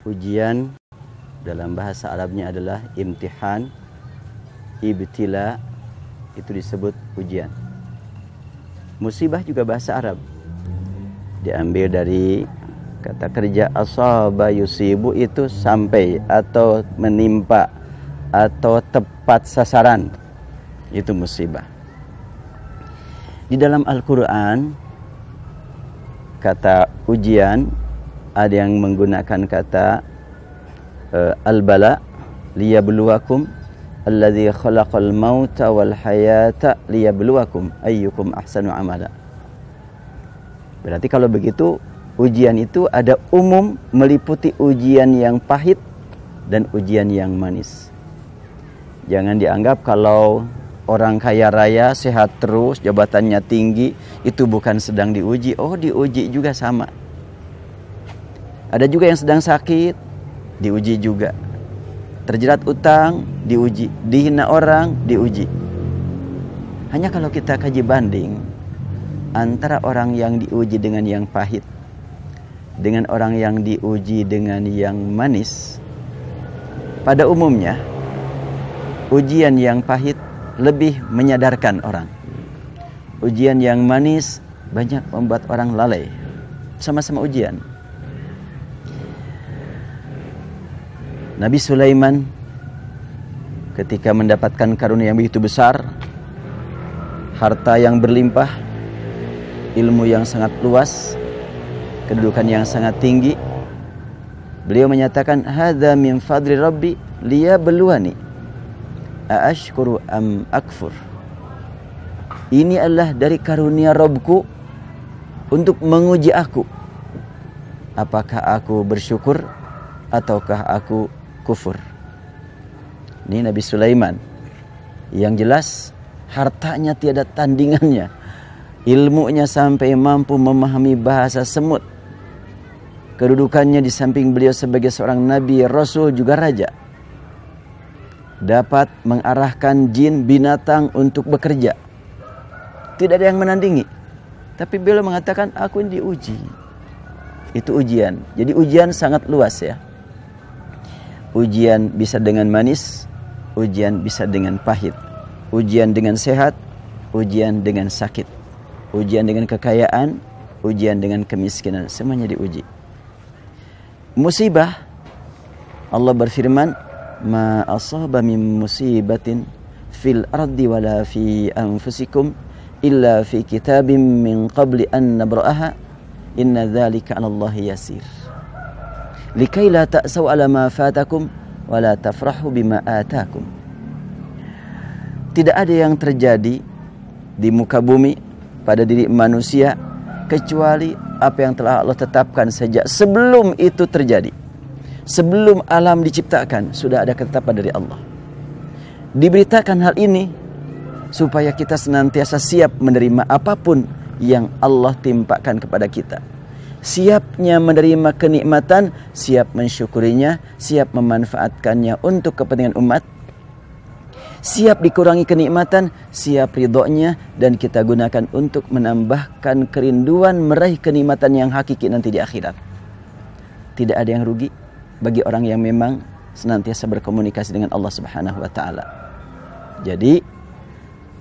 Ujian dalam bahasa Arabnya adalah imtihan, ibtila, itu disebut ujian. Musibah juga bahasa Arab, diambil dari kata kerja asaba yusibu, itu sampai atau menimpa atau tepat sasaran, itu musibah. Di dalam Al-Quran kata ujian ada yang menggunakan kata al-bala, liyabluwakum alladzi khalaqal mauta wal hayata liyabluwakum ayyukum ahsanu amala. Berarti kalau begitu ujian itu ada umum, meliputi ujian yang pahit dan ujian yang manis. Jangan dianggap kalau orang kaya raya, sehat terus, jabatannya tinggi, itu bukan sedang diuji. Oh, diuji juga sama. Ada juga yang sedang sakit, diuji juga. Terjerat utang, diuji. Dihina orang, diuji. Hanya kalau kita kaji banding antara orang yang diuji dengan yang pahit dengan orang yang diuji dengan yang manis, pada umumnya ujian yang pahit lebih menyadarkan orang. Ujian yang manis banyak membuat orang lalai. Sama-sama ujian. Nabi Sulaiman ketika mendapatkan karunia yang begitu besar, harta yang berlimpah, ilmu yang sangat luas, kedudukan yang sangat tinggi, beliau menyatakan, hadza min fadli rabbi liyabluwani aashkuru am akfur. Ini adalah dari karunia Rabbku untuk menguji aku, apakah aku bersyukur ataukah aku kufur. Ini Nabi Sulaiman yang jelas hartanya tiada tandingannya, ilmunya sampai mampu memahami bahasa semut, kedudukannya di samping beliau sebagai seorang nabi, rasul, juga raja, dapat mengarahkan jin, binatang untuk bekerja, tidak ada yang menandingi. Tapi beliau mengatakan, aku ini diuji. Itu ujian. Jadi ujian sangat luas ya. Ujian bisa dengan manis, ujian bisa dengan pahit, ujian dengan sehat, ujian dengan sakit, ujian dengan kekayaan, ujian dengan kemiskinan, semuanya diuji. Musibah, Allah berfirman, ma asaba min musibatin fil ardi wala fi anfusikum illa fi kitabim min qabli an nabra'aha inna dzalika 'ala Allahi yasir. Likai la ta'saw 'ala ma fatakum wa la tafrahu bima atakum. Tidak ada yang terjadi di muka bumi pada diri manusia kecuali apa yang telah Allah tetapkan sejak sebelum itu terjadi. Sebelum alam diciptakan sudah ada ketetapan dari Allah. Diberitakan hal ini supaya kita senantiasa siap menerima apapun yang Allah timpakan kepada kita. Siapnya menerima kenikmatan, siap mensyukurinya, siap memanfaatkannya untuk kepentingan umat. Siap dikurangi kenikmatan, siap ridhonya, dan kita gunakan untuk menambahkan kerinduan meraih kenikmatan yang hakiki nanti di akhirat. Tidak ada yang rugi bagi orang yang memang senantiasa berkomunikasi dengan Allah Subhanahu wa taala. Jadi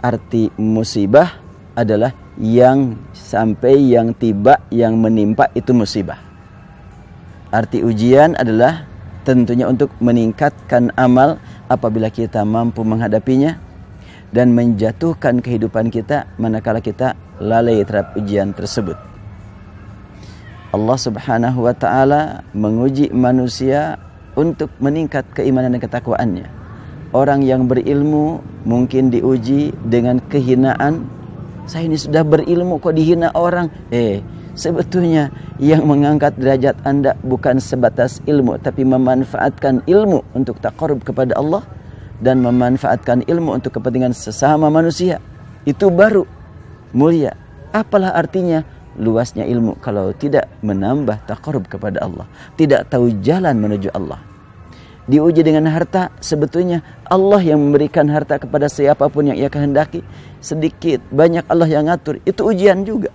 arti musibah adalah yang sampai, yang tiba, yang menimpa, itu musibah. Arti ujian adalah tentunya untuk meningkatkan amal apabila kita mampu menghadapinya dan menjatuhkan kehidupan kita manakala kita lalai terhadap ujian tersebut. Allah Subhanahu wa taala menguji manusia untuk meningkat keimanan dan ketakwaannya. Orang yang berilmu mungkin diuji dengan kehinaan. Saya ini sudah berilmu kok dihina orang. Sebetulnya yang mengangkat derajat Anda bukan sebatas ilmu, tapi memanfaatkan ilmu untuk taqarrub kepada Allah dan memanfaatkan ilmu untuk kepentingan sesama manusia. Itu baru mulia. Apalah artinya luasnya ilmu kalau tidak menambah taqarrub kepada Allah, tidak tahu jalan menuju Allah. Diuji dengan harta, sebetulnya Allah yang memberikan harta kepada siapapun yang ia kehendaki. Sedikit, banyak Allah yang ngatur. Itu ujian juga.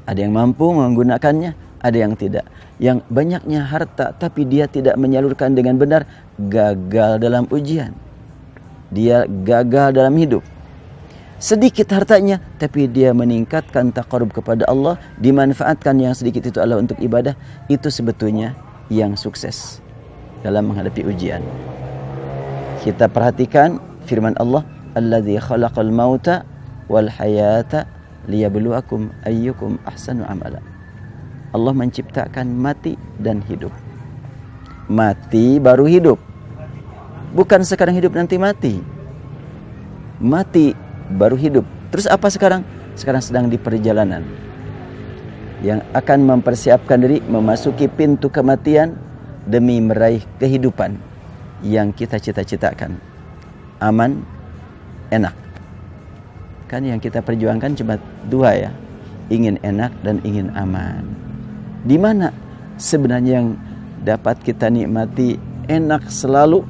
Ada yang mampu menggunakannya, ada yang tidak. yang banyaknya harta tapi dia tidak menyalurkan dengan benar, gagal dalam ujian. Dia gagal dalam hidup. Sedikit hartanya tapi dia meningkatkan taqarrub kepada Allah, dimanfaatkan yang sedikit itu adalah untuk ibadah, itu sebetulnya yang sukses dalam menghadapi ujian. Kita perhatikan firman Allah, Alladzi khalaqal mauta wal hayata liyabluwakum ayyukum ahsanu amala. Allah menciptakan mati dan hidup. Mati baru hidup. Bukan sekarang hidup nanti mati. Mati baru hidup. Terus apa sekarang? Sekarang sedang di perjalanan yang akan mempersiapkan diri memasuki pintu kematian demi meraih kehidupan yang kita cita-citakan. Aman, enak. Kan yang kita perjuangkan cuma dua ya, ingin enak dan ingin aman. Di mana sebenarnya yang dapat kita nikmati enak selalu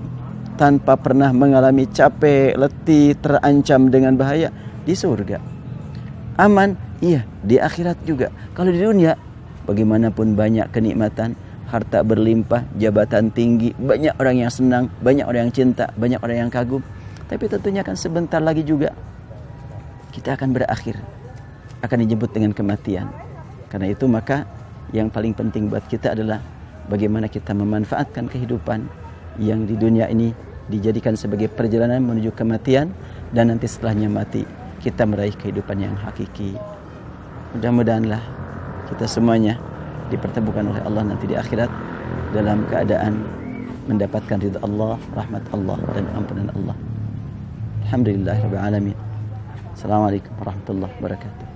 tanpa pernah mengalami capek, letih, terancam dengan bahaya? Di surga. Aman, iya, di akhirat juga. Kalau di dunia, bagaimanapun banyak kenikmatan, harta berlimpah, jabatan tinggi, banyak orang yang senang, banyak orang yang cinta, banyak orang yang kagum. Tapi tentunya akan sebentar lagi juga kita akan berakhir, akan dijemput dengan kematian. Karena itu maka yang paling penting buat kita adalah bagaimana kita memanfaatkan kehidupan yang di dunia ini dijadikan sebagai perjalanan menuju kematian, dan nanti setelahnya mati kita meraih kehidupan yang hakiki. Mudah-mudahanlah kita semuanya dipertemukan oleh Allah nanti di akhirat dalam keadaan mendapatkan ridha Allah, rahmat Allah dan ampunan Allah. Alhamdulillahirabbil alamin. Assalamualaikum warahmatullahi wabarakatuh.